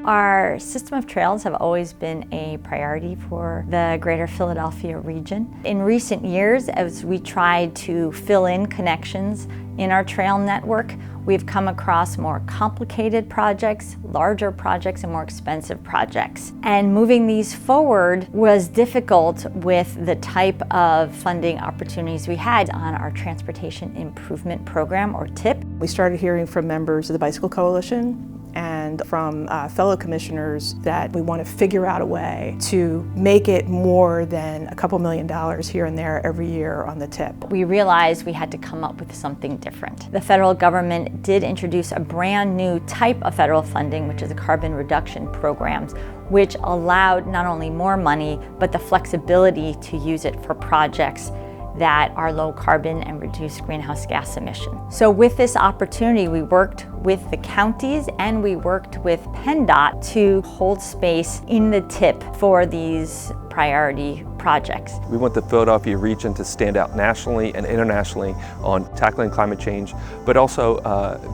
Our system of trails have always been a priority for the greater Philadelphia region. In recent years, as we tried to fill in connections in our trail network, we've come across more complicated projects, larger projects, and more expensive projects. And moving these forward was difficult with the type of funding opportunities we had on our Transportation Improvement Program, or TIP. We started hearing from members of the Bicycle Coalition and from fellow commissioners that we want to figure out a way to make it more than a couple $1 million here and there every year on the TIP. We realized we had to come up with something different. The federal government did introduce a brand new type of federal funding, which is the carbon reduction programs, which allowed not only more money, but the flexibility to use it for projects that are low carbon and reduce greenhouse gas emissions. So with this opportunity, we worked with the counties and we worked with PennDOT to hold space in the TIP for these priority projects. We want the Philadelphia region to stand out nationally and internationally on tackling climate change, but also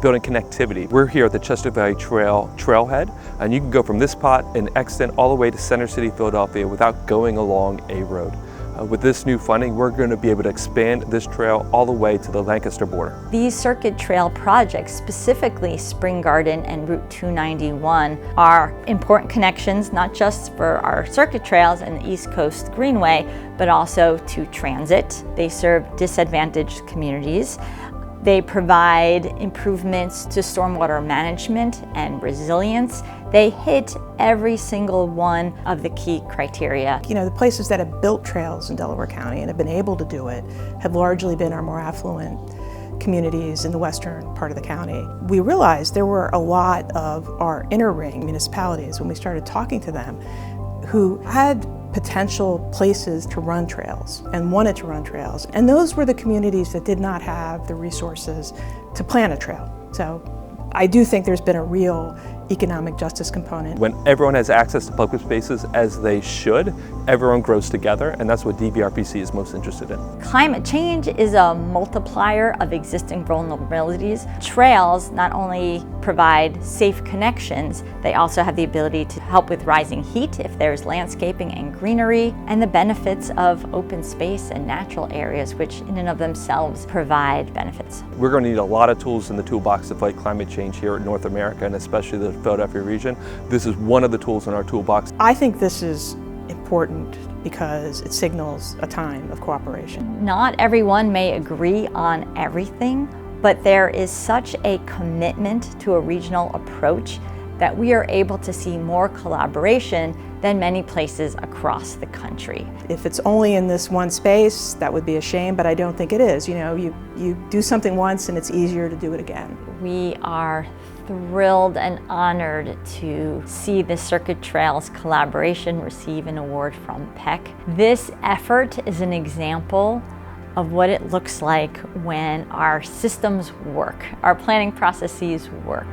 building connectivity. We're here at the Chester Valley Trailhead, and you can go from this spot and extend all the way to Center City, Philadelphia without going along a road. With this new funding, we're going to be able to expand this trail all the way to the Lancaster border. These circuit trail projects, specifically Spring Garden and Route 291, are important connections, not just for our circuit trails and the East Coast Greenway, but also to transit. They serve disadvantaged communities. They provide improvements to stormwater management and resilience. They hit every single one of the key criteria. You know, the places that have built trails in Delaware County and have been able to do it have largely been our more affluent communities in the western part of the county. We realized there were a lot of our inner ring municipalities, when we started talking to them, who had potential places to run trails and wanted to run trails. And those were the communities that did not have the resources to plan a trail. So I do think there's been a real economic justice component. When everyone has access to public spaces, as they should, everyone grows together, and that's what DVRPC is most interested in. Climate change is a multiplier of existing vulnerabilities. Trails not only provide safe connections, they also have the ability to help with rising heat if there's landscaping and greenery, and the benefits of open space and natural areas, which in and of themselves provide benefits. We're going to need a lot of tools in the toolbox to fight climate change here in North America, and especially the Philadelphia region. This is one of the tools in our toolbox. I think this is important because it signals a time of cooperation. Not everyone may agree on everything, but there is such a commitment to a regional approach that we are able to see more collaboration than many places across the country. If it's only in this one space, that would be a shame, but I don't think it is. You know, you do something once and it's easier to do it again. We are thrilled and honored to see the Circuit Trails collaboration receive an award from PEC. This effort is an example of what it looks like when our systems work, our planning processes work.